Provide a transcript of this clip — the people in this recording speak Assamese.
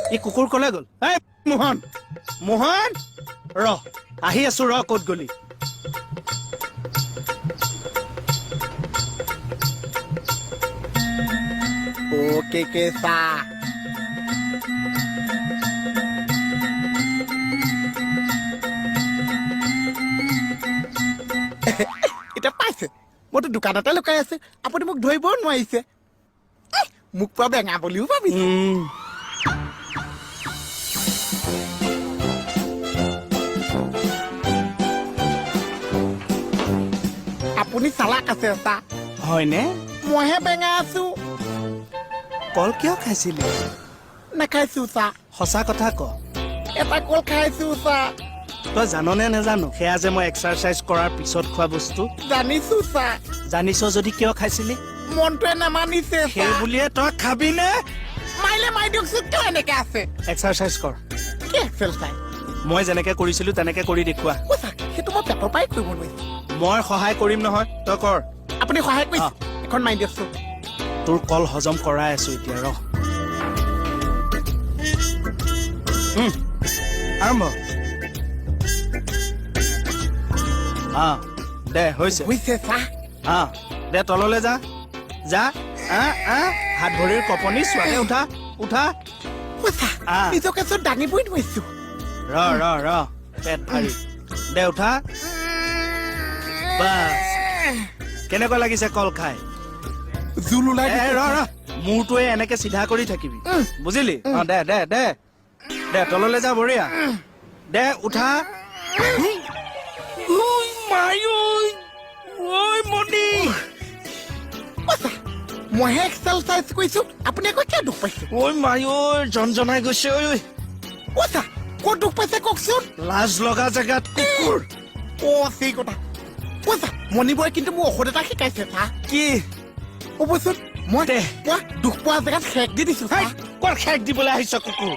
ই কুকুৰ কলে গ'ল এই মোহন মোহন ৰ আহি আছো ৰ ক'ত গলি ওকে কেসা এটা পাইছে মইতো দোকানতে লুকাই আছে আপুনি মোক ধৰিব নোৱাৰিছে মোক পোৱা বেঙা বুলিও ভাবিছে আপুনি চালাক আছে চা হয়নে মইহে বেঙা আছো কল কিয় খাইছিলি নাখাইছো চা সঁচা কথা ক এটা কল খাইছো চা তই জাননে নেজানো সেয়া যে মই এক্সাৰচাইজ কৰাৰ পিছত খোৱা বস্তু জানিছো চা জানিছ যদি কিয় খাইছিলি মনটোৱে নামানিছে সেই বুলিয়ে তই খাবি নে মাইলে মাই দিয়কচোন কিয় এনেকে আছে এক্সাৰচাইজ কৰ কি এক্সাৰচাইজ মই যেনেকে কৰিছিলো তেনেকে কৰি দেখুৱা সেইটো মই পেটৰ পৰাই কৰিব নোৱাৰিছো মই সহায় কৰিম নহয় তই কৰ আপুনি সহায় কৰিছে এখন মাৰি দিয়কচোন তোৰ কল হজম কৰাই আছো এতিয়া ৰ আৰম্ভ দে হৈছে হৈছে চাহ দে তললৈ যা যা হাত ভৰিৰ কপনি ছোৱালী উঠা উঠা নিজকে চোন দাঙিবই নোৱাৰিছো ৰ পেট ভাৰী দে উঠা বাছ কেনেকুৱা লাগিছে কল খাই জোল ওলাই ৰ মূৰটোৱে এনেকে চিধা কৰি থাকিবি বুজিলি দে দে দে দে তললৈ যা বঢ়িয়া দে উঠা মইহে এক্সাৰচাইজ কৰিছো আপুনি আকৌ কিয় দুখ পাইছে ঐ মাই ঐ জনজনাই গৈছে ঐ ক'ত দুখ পাইছে কওকচোন লাজ লগা জেগাত কুকুৰ সেই কথা মণিবৰে কিন্তু মোক ঔষধ এটা শিকাইছে চা কি ক'বচোন মই দুখ পোৱা জেগাত খেক দি দিছো ক'ত খেক দিবলৈ আহিছ কুকুৰ